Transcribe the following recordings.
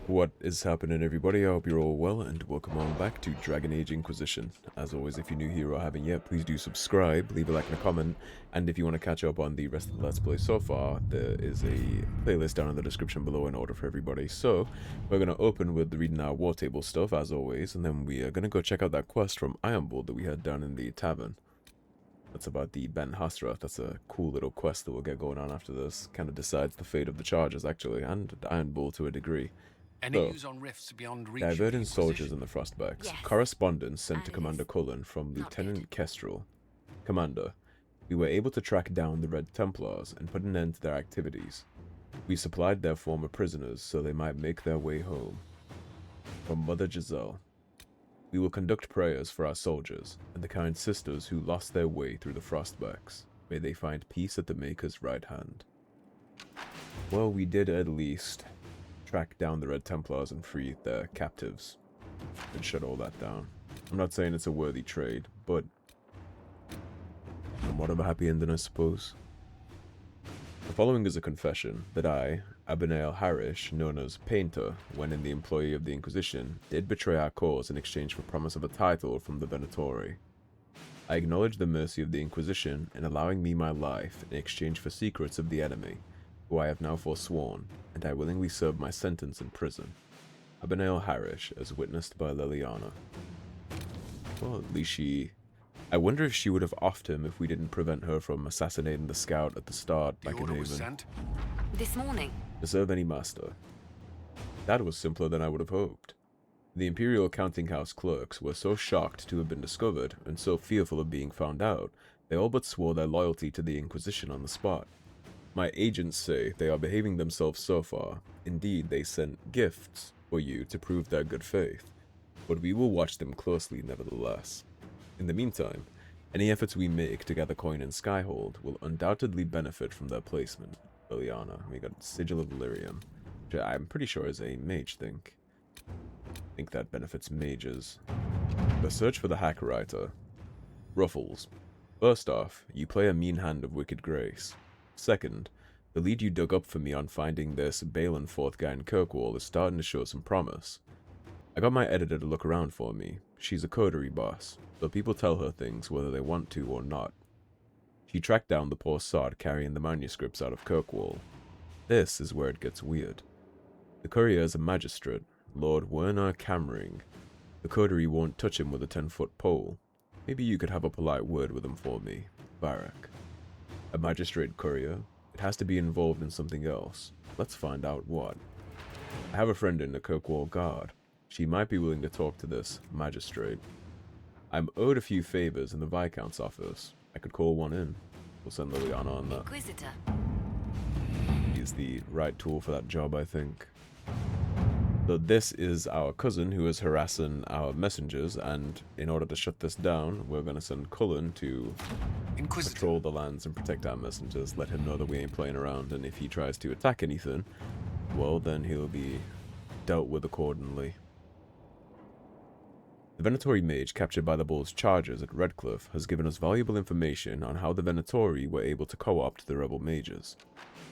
What is happening, everybody? I hope you're all well, and welcome on back to Dragon Age Inquisition. As always, if you're new here or haven't yet, please do subscribe, leave a like and a comment, and if you want to catch up on the rest of the Let's Play so far, there is a playlist down in the description below in order for everybody. So, we're going to open with reading our war table stuff, as always, and then we are going to go check out that quest from Ironboard that we had down in the tavern. That's about the Ben-Hassrath. That's a cool little quest that we'll get going on after this. Kind of decides the fate of the charges, actually, and Ironboard to a degree. Any news on rifts beyond reach? Diverting soldiers in the Frostbacks. Yes. Correspondence sent to Commander Cullen from Lieutenant Kestrel. Commander, we were able to track down the Red Templars and put an end to their activities. We supplied their former prisoners so they might make their way home. From Mother Giselle. We will conduct prayers for our soldiers and the kind sisters who lost their way through the Frostbacks. May they find peace at the Maker's right hand. Well, we did at least track down the Red Templars and free their captives and shut all that down. I'm not saying it's a worthy trade, but somewhat of a happy ending, I suppose. The following is a confession that I, Abinael Harish, known as Painter, when in the employ of the Inquisition, did betray our cause in exchange for promise of a title from the Venatori. I acknowledge the mercy of the Inquisition in allowing me my life in exchange for secrets of the enemy, who I have now forsworn, and I willingly serve my sentence in prison. Abinael Harish, as witnessed by Liliana. Well, at least she... I wonder if she would have offed him if we didn't prevent her from assassinating the scout at the start back in Haven. Was sent? This morning. To serve any master. That was simpler than I would have hoped. The Imperial Counting House clerks were so shocked to have been discovered, and so fearful of being found out, they all but swore their loyalty to the Inquisition on the spot. My agents say they are behaving themselves so far. Indeed, they sent gifts for you to prove their good faith, but we will watch them closely nevertheless. In the meantime, any efforts we make to gather coin in Skyhold will undoubtedly benefit from their placement. Liliana, we got Sigil of Illyrium, which I'm pretty sure is a mage thing. I think that benefits mages. The search for the hack writer. Ruffles. First off, you play a mean hand of wicked grace. Second, the lead you dug up for me on finding this Balenforth guy in Kirkwall is starting to show some promise. I got my editor to look around for me. She's a coterie boss, so people tell her things whether they want to or not. She tracked down the poor sod carrying the manuscripts out of Kirkwall. This is where it gets weird. The courier is a magistrate, Lord Werner Cammering. The coterie won't touch him with a 10-foot pole. Maybe you could have a polite word with him for me, Barak. A magistrate courier? It has to be involved in something else. Let's find out what. I have a friend in the Kirkwall Guard. She might be willing to talk to this magistrate. I'm owed a few favors in the Viscount's office. I could call one in. We'll send Liliana on that. Inquisitor. He's the right tool for that job, I think. So this is our cousin who is harassing our messengers, and in order to shut this down, we're going to send Cullen to patrol the lands and protect our messengers, let him know that we ain't playing around, and if he tries to attack anything, well, then he'll be dealt with accordingly. The Venatori mage captured by the Bull's chargers at Redcliffe has given us valuable information on how the Venatori were able to co-opt the rebel mages.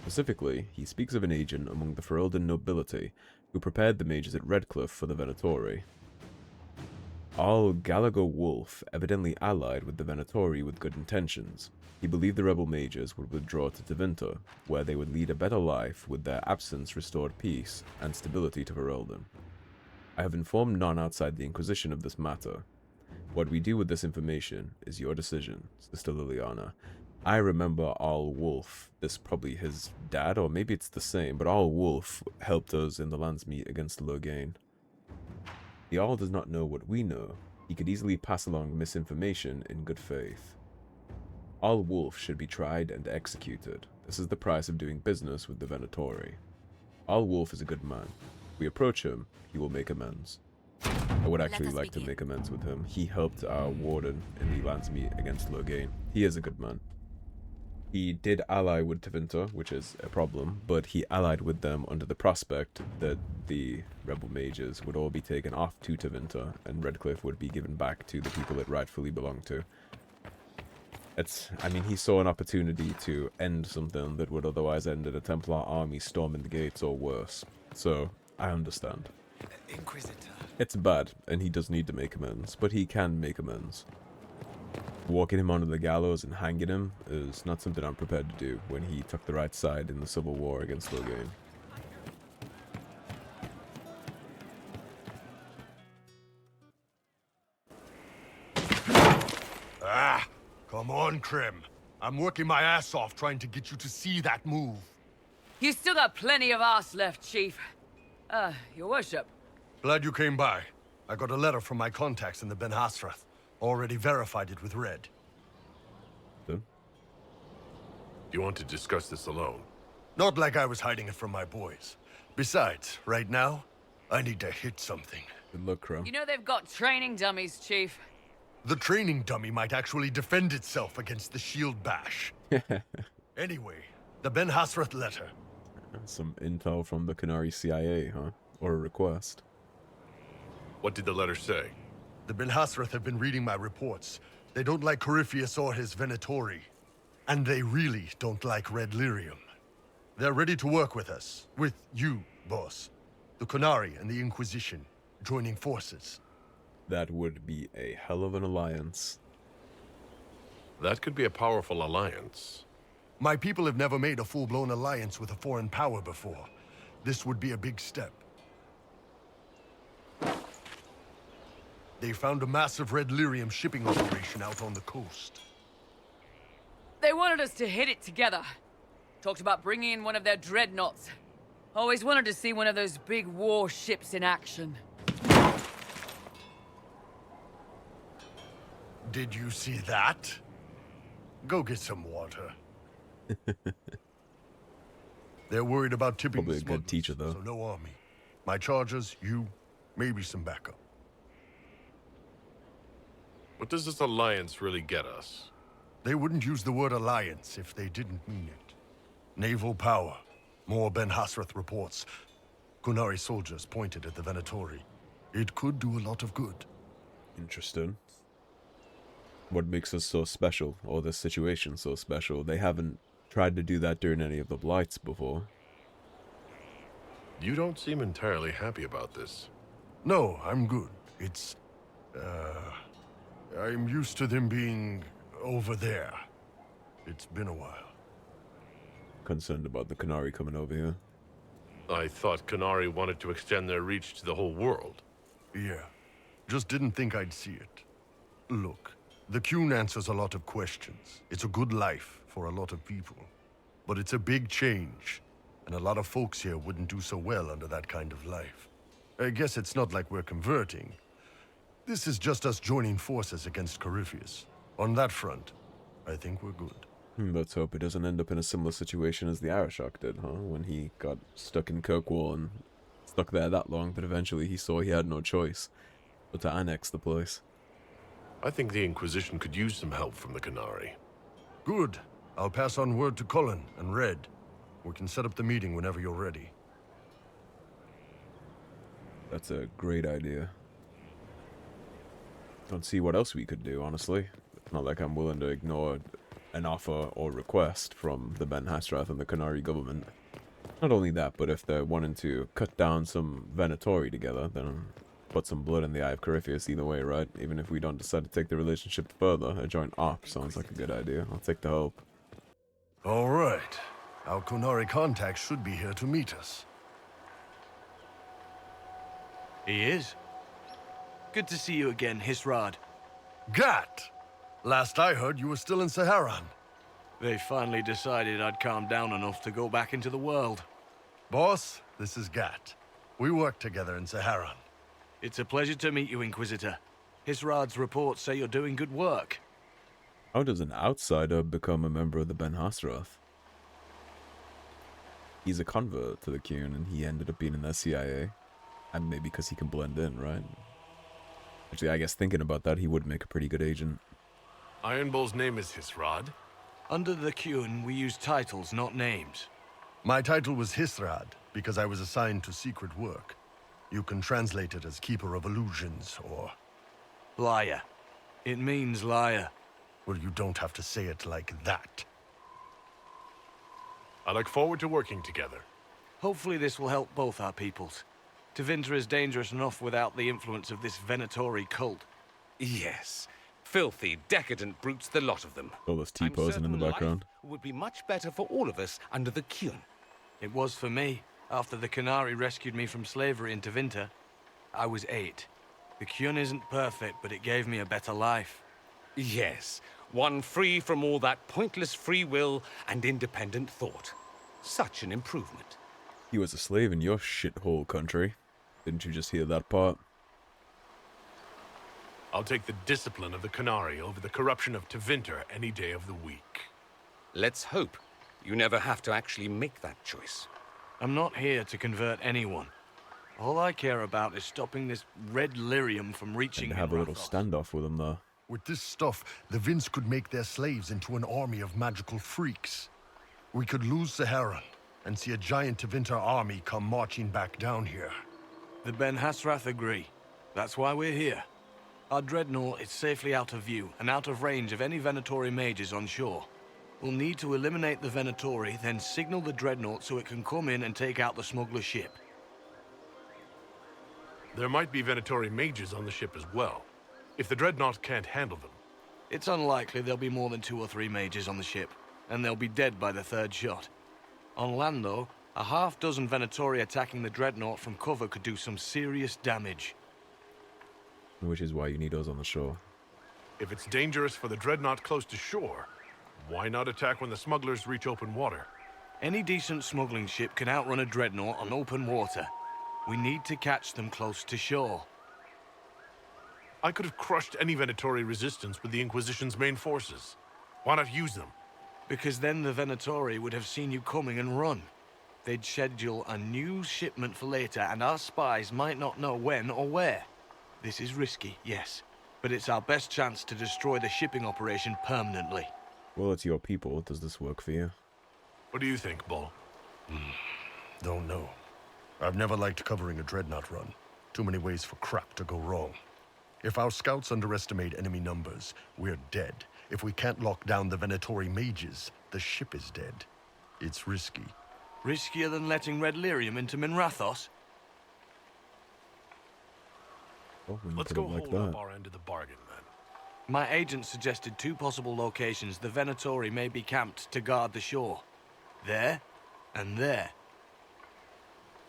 Specifically, he speaks of an agent among the Ferelden nobility who prepared the mages at Redcliffe for the Venatori. Al Gallagher Wolf evidently allied with the Venatori with good intentions. He believed the rebel mages would withdraw to Tevinter, where they would lead a better life with their absence restored peace and stability to Ferelden. I have informed none outside the Inquisition of this matter. What we do with this information is your decision, Sister Liliana. I remember Al Wolf, this probably his dad, or maybe it's the same, but Al Wolf helped us in the Landsmeet against Loghain. The Al does not know what we know. He could easily pass along misinformation in good faith. Al Wolf should be tried and executed. This is the price of doing business with the Venatori. Al Wolf is a good man. If we approach him, he will make amends. I would actually like to make amends with him. He helped our warden in the Landsmeet against Loghain. He is a good man. He did ally with Tevinter, which is a problem, but he allied with them under the prospect that the rebel mages would all be taken off to Tevinter, and Redcliffe would be given back to the people it rightfully belonged to. I mean, he saw an opportunity to end something that would otherwise end in a Templar army storming the gates or worse. So, I understand. Inquisitor. It's bad, and he does need to make amends, but he can make amends. Walking him onto the gallows and hanging him is not something I'm prepared to do when he took the right side in the civil war against Loghain. Come on, Krim. I'm working my ass off trying to get you to see that move. You still got plenty of arse left, Chief. Your worship. Glad you came by. I got a letter from my contacts in the Ben-Hassrath. Already verified it with Red. Then? You want to discuss this alone? Not like I was hiding it from my boys. Besides, right now, I need to hit something. Good luck, Crumb. You know they've got training dummies, Chief. The training dummy might actually defend itself against the shield bash. Anyway, the Ben-Hassrath letter. Some intel from the Qunari CIA, huh? Or a request. What did the letter say? The Ben-Hassrath have been reading my reports. They don't like Corypheus or his Venatori. And they really don't like Red Lyrium. They're ready to work with us. With you, boss. The Qunari and the Inquisition, joining forces. That would be a hell of an alliance. That could be a powerful alliance. My people have never made a full-blown alliance with a foreign power before. This would be a big step. They found a massive Red Lyrium shipping operation out on the coast. They wanted us to hit it together. Talked about bringing in one of their dreadnoughts. Always wanted to see one of those big war ships in action. Did you see that? Go get some water. They're worried about tipping Probably the a good teacher, though. So no army. My charges, you, maybe some backup. What does this alliance really get us? They wouldn't use the word alliance if they didn't mean it. Naval power. More Ben-Hassrath reports. Qunari soldiers pointed at the Venatori. It could do a lot of good. Interesting. What makes us so special, or this situation so special? They haven't tried to do that during any of the Blights before. You don't seem entirely happy about this. No, I'm good. It's, I'm used to them being over there. It's been a while. Concerned about the Qunari coming over here. I thought Qunari wanted to extend their reach to the whole world. Yeah. Just didn't think I'd see it. Look, the Qun answers a lot of questions. It's a good life for a lot of people. But it's a big change, and a lot of folks here wouldn't do so well under that kind of life. I guess it's not like we're converting. This is just us joining forces against Corypheus. On that front, I think we're good. Let's hope it doesn't end up in a similar situation as the Arishok did, huh? When he got stuck in Kirkwall and stuck there that long, but eventually he saw he had no choice but to annex the place. I think the Inquisition could use some help from the Qunari. Good. I'll pass on word to Cullen and Red. We can set up the meeting whenever you're ready. That's a great idea. Don't see what else we could do, honestly. It's not like I'm willing to ignore an offer or request from the Ben-Hassrath and the Qunari government. Not only that, but if they're wanting to cut down some Venatori together, then put some blood in the eye of Corypheus either way, right? Even if we don't decide to take the relationship further, a joint op sounds like a good idea. I'll take the help. All right. Our Qunari contact should be here to meet us. He is. Good to see you again, Hisrad. Gat! Last I heard, you were still in Saharan. They finally decided I'd calmed down enough to go back into the world. Boss, this is Gat. We work together in Saharan. It's a pleasure to meet you, Inquisitor. Hisrad's reports say you're doing good work. How does an outsider become a member of the Ben-Hassrath? He's a convert to the Qun, and he ended up being in the CIA. And maybe because he can blend in, right? Actually, I guess thinking about that, he would make a pretty good agent. Iron Bull's name is Hisrad. Under the Qun, we use titles, not names. My title was Hisrad, because I was assigned to secret work. You can translate it as Keeper of Illusions, or... Liar. It means liar. Well, you don't have to say it like that. I look forward to working together. Hopefully this will help both our peoples. Tevinter is dangerous enough without the influence of this Venatori cult. Yes. Filthy, decadent brutes, the lot of them. All this I'm T-posing in the certain background. life would be much better for all of us under the Qun. It was for me. After the Qunari rescued me from slavery in Tevinter, I was 8. The Qun isn't perfect, but it gave me a better life. Yes, one free from all that pointless free will and independent thought. Such an improvement. He was a slave in your shithole country. Didn't you just hear that part? I'll take the discipline of the Qunari over the corruption of Tevinter any day of the week. Let's hope you never have to actually make that choice. I'm not here to convert anyone. All I care about is stopping this red lyrium from reaching And have a little Rathos. standoff with him there. With this stuff, the Vince could make their slaves into an army of magical freaks. We could lose Saharan and see a giant Tevinter army come marching back down here. The Ben-Hassrath agree. That's why we're here. Our dreadnought is safely out of view and out of range of any Venatori mages on shore. We'll need to eliminate the Venatori, then signal the dreadnought so it can come in and take out the smuggler ship. There might be Venatori mages on the ship as well, if the dreadnought can't handle them. It's unlikely there'll be more than 2 or 3 mages on the ship, and they'll be dead by the 3rd shot. On land, though, a half-dozen Venatori attacking the dreadnought from cover could do some serious damage. Which is why you need us on the shore. If it's dangerous for the dreadnought close to shore, why not attack when the smugglers reach open water? Any decent smuggling ship can outrun a dreadnought on open water. We need to catch them close to shore. I could have crushed any Venatori resistance with the Inquisition's main forces. Why not use them? Because then the Venatori would have seen you coming and run. They'd schedule a new shipment for later, and our spies might not know when or where. This is risky, yes, but it's our best chance to destroy the shipping operation permanently. Well, it's your people. Does this work for you? What do you think, Bull? Don't know. I've never liked covering a dreadnought run. Too many ways for crap to go wrong. If our scouts underestimate enemy numbers, we're dead. If we can't lock down the Venatori mages, the ship is dead. It's risky. Riskier than letting Red Lyrium into Minrathos? Oh, when you Let's put go it like hold that. up our end of the bargain, then. My agent suggested 2 possible locations the Venatori may be camped to guard the shore. There, and there.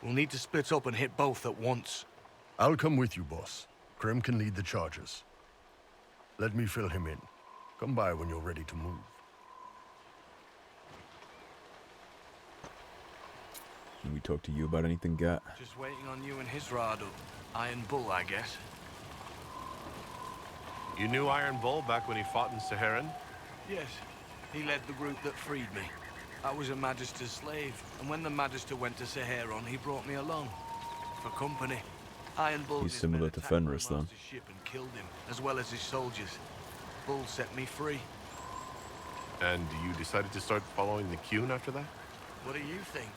We'll need to split up and hit both at once. I'll come with you, boss. Krem can lead the charges. Let me fill him in. Come by when you're ready to move. Can we talk to you about anything, Gat? Just waiting on you and his rod up. Iron Bull, I guess. You knew Iron Bull back when he fought in Saharan? Yes, he led the group that freed me. I was a Magister's slave, and when the Magister went to Saharan, he brought me along. For company. Iron Bull He's and his similar men to attacked my Fenris, then. master's ship and killed him, as well as his soldiers. Bull set me free. And you decided to start following the Qun after that? What do you think?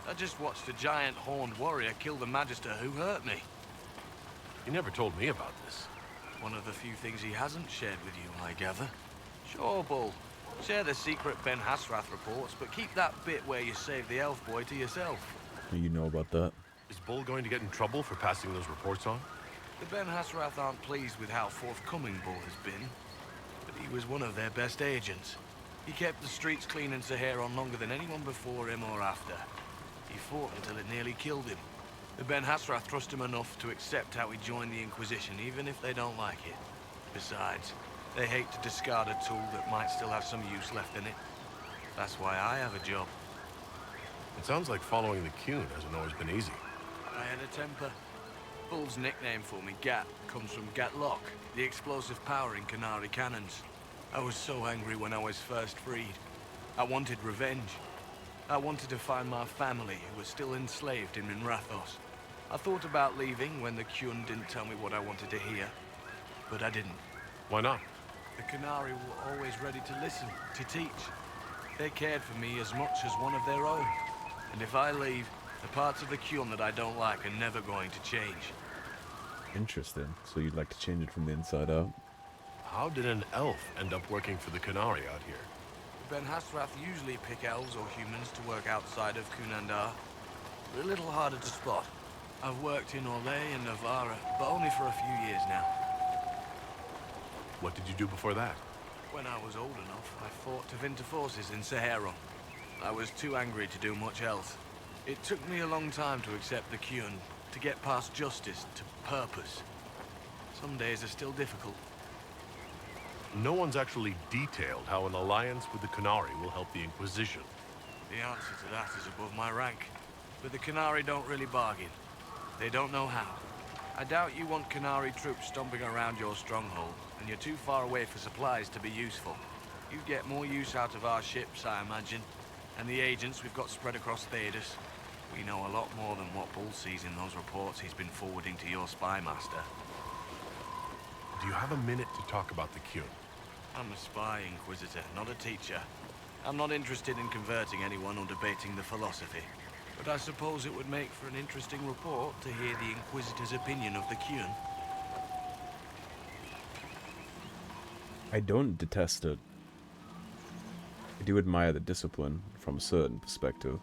I just watched a giant horned warrior kill the Magister who hurt me. You never told me about this. One of the few things he hasn't shared with you, I gather. Sure, Bull. Share the secret Ben-Hassrath reports, but keep that bit where you saved the elf boy to yourself. You know about that. Is Bull going to get in trouble for passing those reports on? The Ben-Hassrath aren't pleased with how forthcoming Bull has been, but he was one of their best agents. He kept the streets clean in Saharan longer than anyone before him or after. He fought until it nearly killed him. The Ben-Hassrath trust him enough to accept how he joined the Inquisition, even if they don't like it. Besides, they hate to discard a tool that might still have some use left in it. That's why I have a job. It sounds like following the Qun hasn't always been easy. I had a temper. Bull's nickname for me, Gat, comes from Gatlock, the explosive power in Qunari cannons. I was so angry when I was first freed. I wanted revenge. I wanted to find my family who was still enslaved in Minrathos. I thought about leaving when the Qun didn't tell me what I wanted to hear, but I didn't. Why not? The Qunari were always ready to listen, to teach. They cared for me as much as one of their own. And if I leave, the parts of the Qun that I don't like are never going to change. Interesting. So you'd like to change it from the inside out? How did an elf end up working for the Qunari out here? Ben-Hassrath usually pick elves or humans to work outside of Qunandar. They're a little harder to spot. I've worked in Orlais and Navarra, but only for a few years now. What did you do before that? When I was old enough, I fought Tevinter forces in Saharon. I was too angry to do much else. It took me a long time to accept the Qun, to get past justice to purpose. Some days are still difficult. No one's actually detailed how an alliance with the Qunari will help the Inquisition. The answer to that is above my rank. But the Qunari don't really bargain. They don't know how. I doubt you want Qunari troops stomping around your stronghold, and you're too far away for supplies to be useful. You'd get more use out of our ships, I imagine, and the agents we've got spread across Thedas. We know a lot more than what Bull sees in those reports he's been forwarding to your spy master. Do you have a minute to talk about the Qun? I'm a spy, Inquisitor, not a teacher. I'm not interested in converting anyone or debating the philosophy. But I suppose it would make for an interesting report to hear the Inquisitor's opinion of the Qun. I don't detest it. I do admire the discipline from a certain perspective.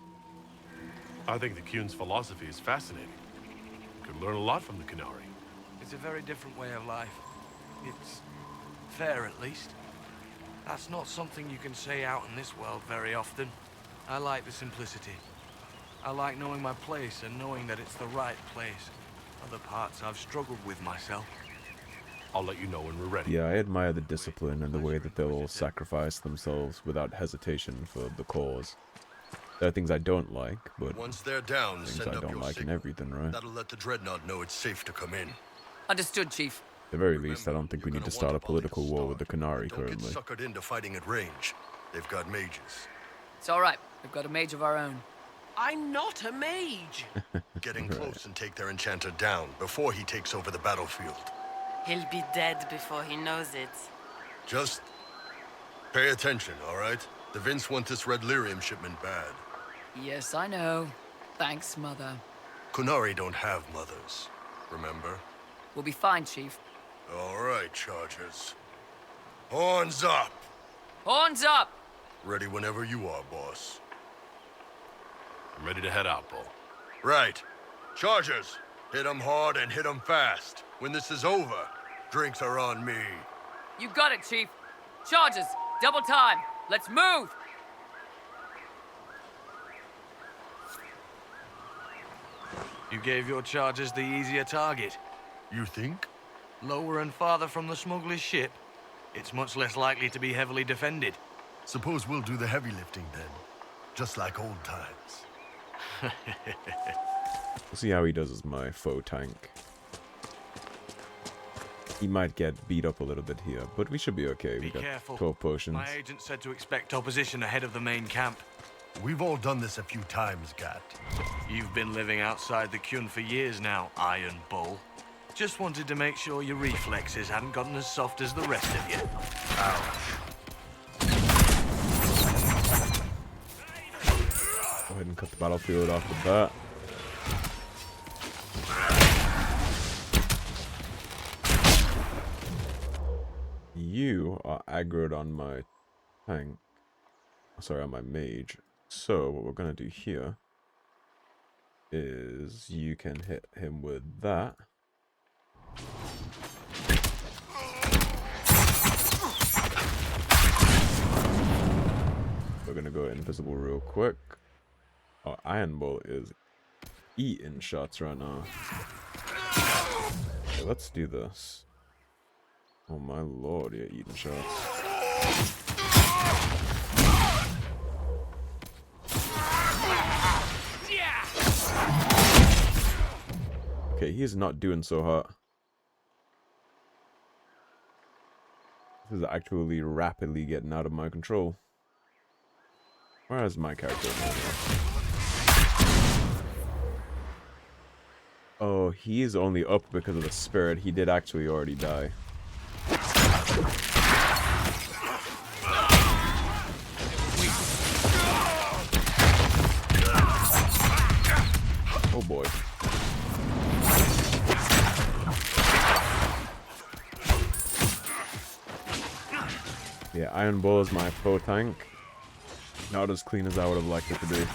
I think the Qun's philosophy is fascinating. You could learn a lot from the Qunari. It's a very different way of life. It's fair, at least. That's not something you can say out in this world very often. I like the simplicity. I like knowing my place and knowing that it's the right place. Other parts I've struggled with myself. I'll let you know when we're ready. Yeah, I admire the discipline and the way that they'll all sacrifice themselves without hesitation for the cause. There are things I don't like, but once they're down, things send I up don't your like in signal. everything, right? That'll let the Dreadnought know it's safe to come in. Understood, Chief. At the very least, I don't think we need to start a political war with the Qunari Don't get currently. suckered into fighting at range. They've got mages. It's all right. We've got a mage of our own. I'm not a mage. Get in close and take their enchanter down before he takes over the battlefield. He'll be dead before he knows it. Just pay attention, all right? The Vince want this red lyrium shipment bad. Yes, I know. Thanks, Mother. Qunari don't have mothers, remember? We'll be fine, Chief. All right, Chargers. Horns up! Horns up! Ready whenever you are, boss. I'm ready to head out, Bull. Right. Chargers, hit 'em hard and hit 'em fast. When this is over, drinks are on me. You got it, Chief. Charges, double time. Let's move! You gave your chargers the easier target. You think? Lower and farther from the smuggler's ship. It's much less likely to be heavily defended. Suppose we'll do the heavy lifting then. Just like old times. We'll see how he does as my faux tank. He might get beat up a little bit here, but we should be okay. Be We got careful. 12 potions. My agent said to expect opposition ahead of the main camp. We've all done this a few times, Gat. You've been living outside the Qun for years now, Iron Bull. Just wanted to make sure your reflexes hadn't gotten as soft as the rest of you. Go ahead and cut the battlefield off with that. You are aggroed on my tank. Sorry, on my mage. So what we're gonna do here is you can hit him with that. We're gonna go invisible real quick. Our Iron Bull is eating shots right now. Okay, let's do this. Oh my lord, you're eating shots. Okay, he is not doing so hot. This is actually rapidly getting out of my control. Where is my character? Oh, he is only up because of the spirit. He did actually already die. Oh boy. Yeah, Iron Bull is my pro tank. Not as clean as I would have liked it to be.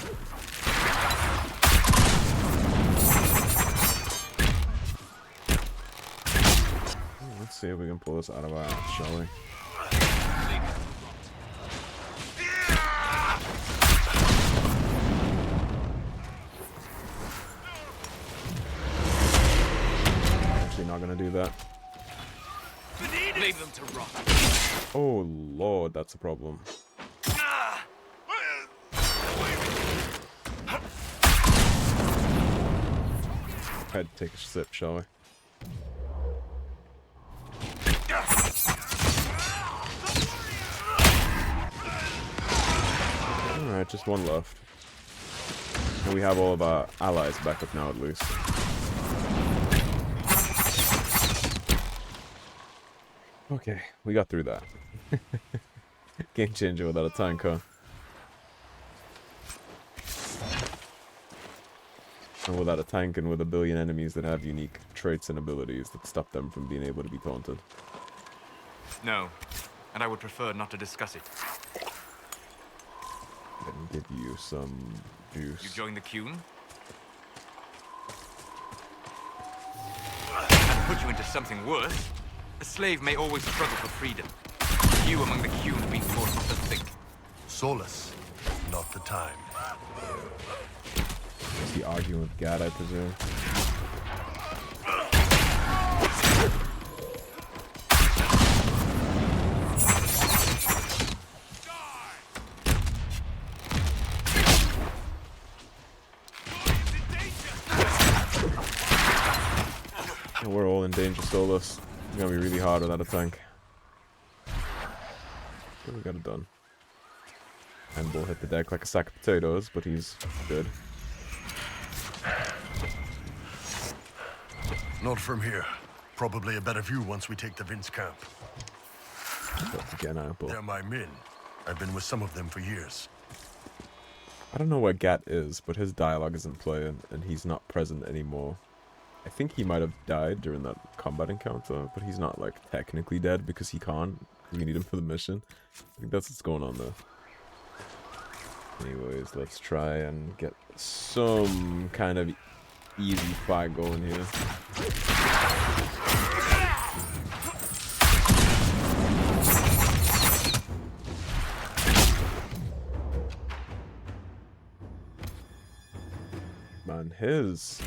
Let's see if we can pull this out of our ass, shall we? Actually not gonna do that. Leave them to rot. Oh lord, that's a problem. Head take a sip, shall we? Alright, just one left. And we have all of our allies back up now at least. Okay, we got through that. Game changer without a tank, huh? And without a tank and with a billion enemies that have unique traits and abilities that stop them from being able to be taunted. No, and I would prefer not to discuss it. Let me give you some juice. You join the Qun? And put you into something worse. A slave may always struggle for freedom. You among the Qun have been taught not to think. Solace, not the time. Is he arguing with God, I presume? We're all in danger, Solus. It's gonna be really hard without a tank. But we got it done. Handball hit the deck like a sack of potatoes, but he's good. Not from here. Probably a better view once we take the Vince camp. Again, Handball. They're my men. I've been with some of them for years. I don't know where Gat is, but his dialogue isn't playing, and he's not present anymore. I think he might have died during that combat encounter, but he's not, like, technically dead because he can't. We need him for the mission. I think that's what's going on there. Anyways, let's try and get some kind of easy fight going here. Man, his...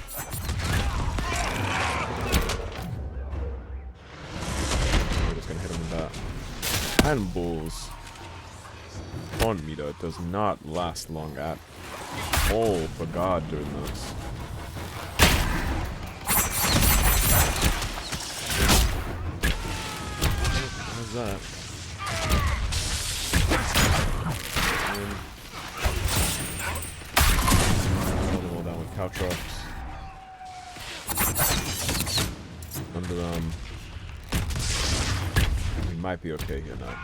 We're just gonna hit him with that. Handballs on meter does not last long at all for God doing this. How's that? Another one down with Caltrops. Underarm. We might be okay here now.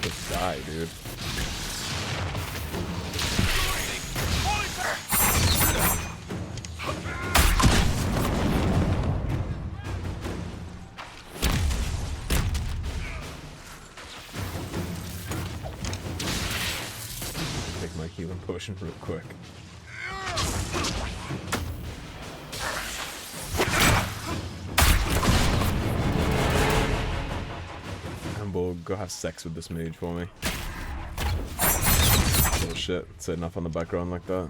Just die, dude. Take my healing potion real quick. We'll go have sex with this mage for me. Oh shit, setting up on the background like that.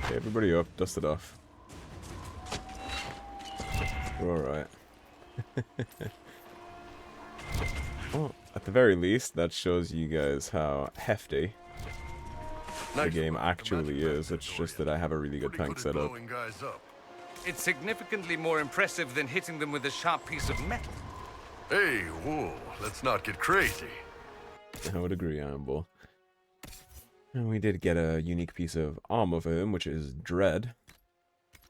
Okay, everybody up, dust it off. We're alright. Well, at the very least, that shows you guys how hefty the game actually is. It's just that I have a really good tank set up. It's significantly more impressive than hitting them with a sharp piece of metal. Hey, whoa, let's not get crazy. I would agree, Ironball. And we did get a unique piece of armor for him, which is Dread.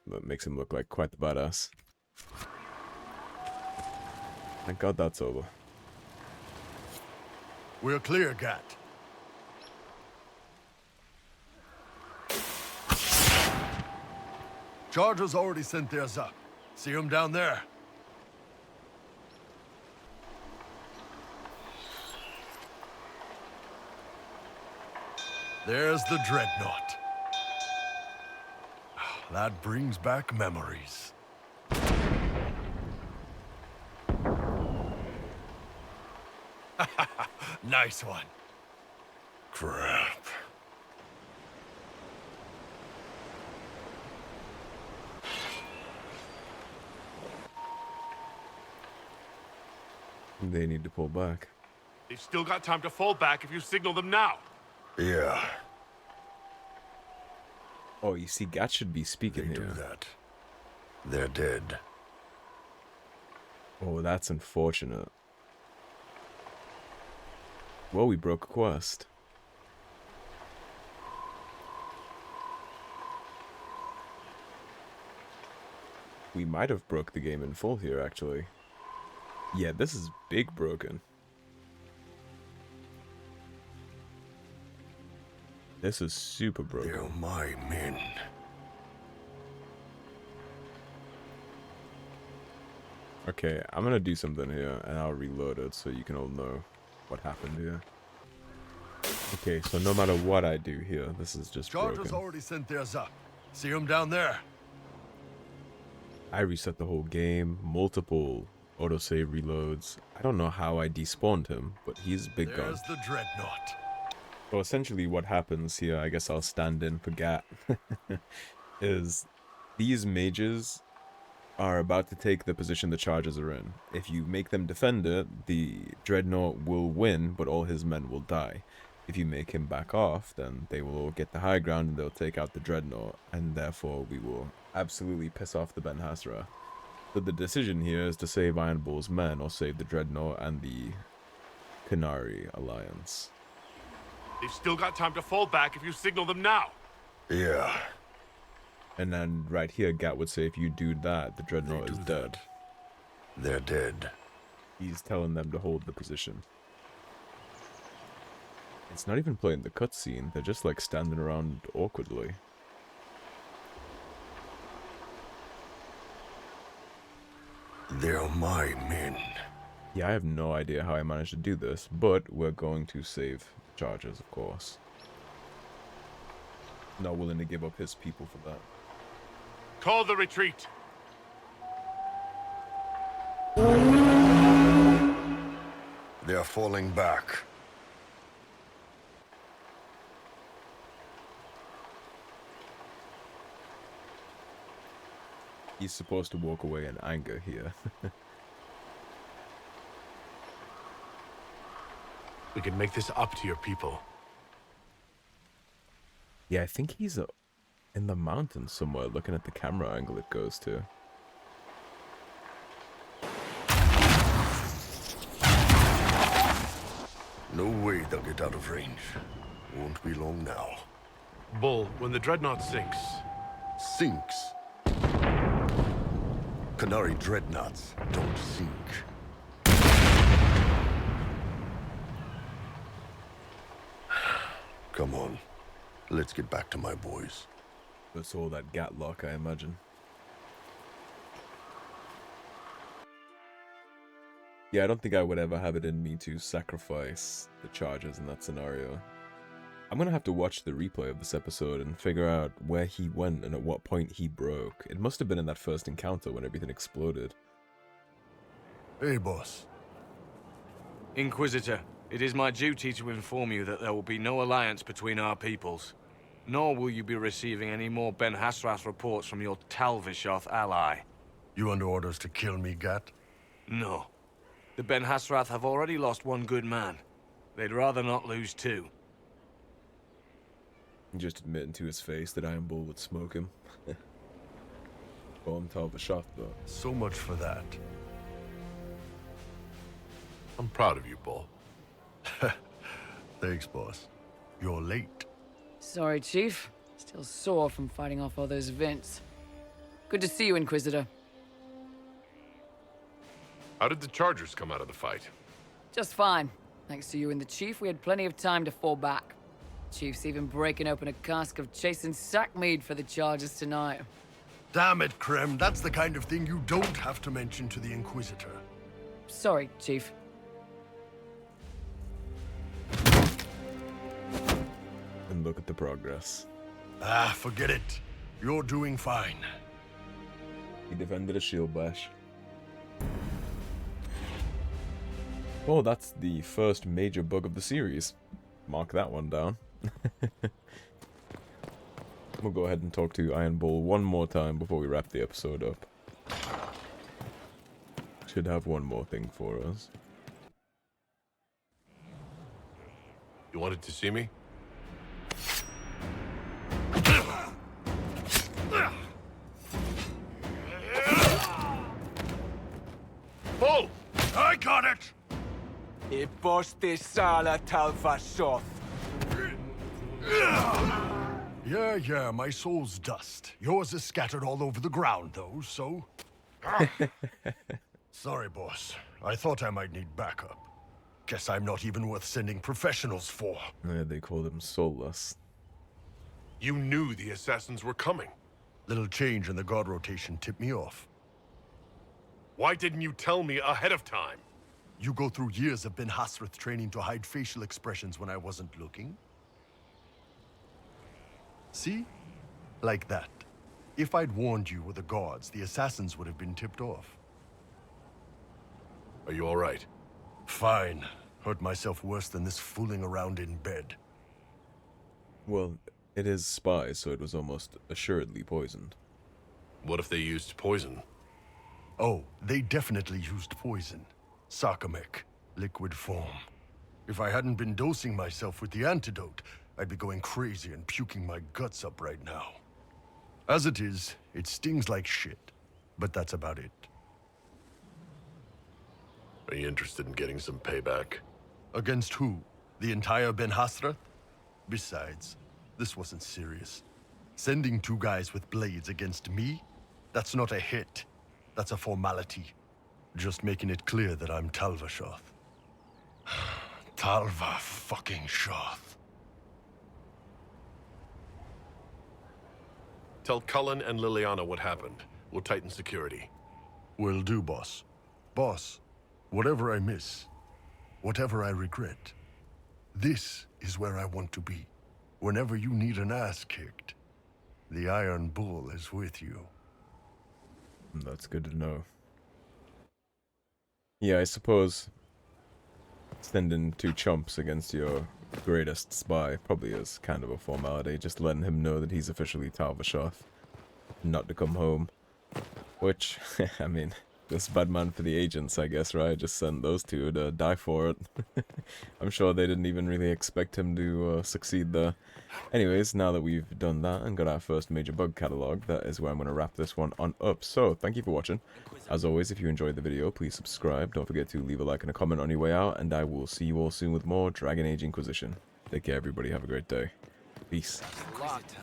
That makes him look like quite the badass. Thank God that's over. We're clear, Gat. Chargers already sent theirs up. See them down there? There's the dreadnought. That brings back memories. Nice one. Crap. They need to pull back. They've still got time to fall back if you signal them now. Yeah, Oh, you see, Gat should be they speaking do here. that. They're dead. Oh, that's unfortunate. Well, we broke a quest. We might have broke the game in full here, actually. Yeah, this is big broken. This is super broken. They're my men. Okay, I'm gonna do something here, and I'll reload it so you can all know what happened here. Okay, so no matter what I do here, this is just Charter's broken. already sent theirs up. See them down there? I reset the whole game, multiple autosave reloads. I don't know how I despawned him, but he's big gun. There's the dreadnought. So essentially what happens here, I guess I'll stand in for Gat, is these mages are about to take the position the chargers are in. If you make them defend it, the dreadnought will win, but all his men will die. If you make him back off, then they will all get the high ground and they'll take out the dreadnought, and therefore we will absolutely piss off the Ben-Hassrath. So the decision here is to save Iron Bull's men or save the dreadnought and the Qunari Alliance. They've still got time to fall back if you signal them now. Yeah, And then right here, Gat would say if you do that, the they dreadnought is do dead. that. They're dead. He's telling them to hold the position. It's not even playing the cutscene, they're just like standing around awkwardly. They're my men. Yeah, I have no idea how I managed to do this, but we're going to save charges, of course. Not willing to give up his people for that. Call the retreat. They're falling back. He's supposed to walk away in anger here. We can make this up to your people. Yeah, I think he's in the mountains somewhere, looking at the camera angle it goes to. No way they'll get out of range. Won't be long now. Bull, when the dreadnought sinks, Sinks. Qunari dreadnoughts don't sink. Come on. Let's get back to my boys. That's all that Gatlock, I imagine. Yeah, I don't think I would ever have it in me to sacrifice the charges in that scenario. I'm gonna have to watch the replay of this episode and figure out where he went and at what point he broke. It must have been in that first encounter when everything exploded. Hey, boss. Inquisitor, it is my duty to inform you that there will be no alliance between our peoples. Nor will you be receiving any more Ben-Hassrath reports from your Tal-Vashoth ally. You under orders to kill me, Gat? No. The Ben-Hassrath have already lost one good man. They'd rather not lose two. Just admitting to his face that Iron Bull would smoke him. Call him Tal-Vashoth, though. So much for that. I'm proud of you, Bull. Thanks, boss. You're late. Sorry, Chief. Still sore from fighting off all those vents. Good to see you, Inquisitor. How did the Chargers come out of the fight? Just fine. Thanks to you and the Chief, we had plenty of time to fall back. Chief's even breaking open a cask of chasing sack mead for the Chargers tonight. Damn it, Krem. That's the kind of thing you don't have to mention to the Inquisitor. Sorry, Chief. And look at the progress. Ah, forget it. You're doing fine. He defended a shield bash. Oh, that's the first major bug of the series. Mark that one down. We'll go ahead and talk to Iron Bull one more time before we wrap the episode up. Should have one more thing for us. You wanted to see me? Bull! I got it! Tal-Vashoth. Yeah, my soul's dust. Yours is scattered all over the ground, though, so... Sorry, boss. I thought I might need backup. Guess I'm not even worth sending professionals for. Yeah, they call them soulless. You knew the assassins were coming. Little change in the guard rotation tipped me off. Why didn't you tell me ahead of time? You go through years of Ben-Hassrath training to hide facial expressions when I wasn't looking? See? Like that. If I'd warned you or the guards, the assassins would have been tipped off. Are you all right? Fine. Hurt myself worse than this fooling around in bed. Well, it is spies, so it was almost assuredly poisoned. What if they used poison? Oh, they definitely used poison. Sarcomec, liquid form. If I hadn't been dosing myself with the antidote, I'd be going crazy and puking my guts up right now. As it is, it stings like shit, but that's about it. Are you interested in getting some payback? Against who? The entire Ben-Hassrath? Besides, this wasn't serious. Sending 2 guys with blades against me? That's not a hit. That's a formality. Just making it clear that I'm Tal-Vashoth. Tal-Va-fucking-Shoth. Tell Cullen and Liliana what happened. We'll tighten security. Will do, boss. Boss, whatever I miss, whatever I regret, this is where I want to be. Whenever you need an ass kicked, the Iron Bull is with you. That's good to know. Yeah, I suppose sending 2 chumps against your greatest spy probably is kind of a formality, just letting him know that he's officially Tal-Vashoth, not to come home. Which, I mean, this bad man for the agents, I guess, right? Just sent those 2 to die for it. I'm sure they didn't even really expect him to succeed there. Anyways, now that we've done that and got our first major bug catalog, that is where I'm going to wrap this one on up. So, thank you for watching. As always, if you enjoyed the video, please subscribe. Don't forget to leave a like and a comment on your way out, and I will see you all soon with more Dragon Age Inquisition. Take care, everybody. Have a great day. Peace.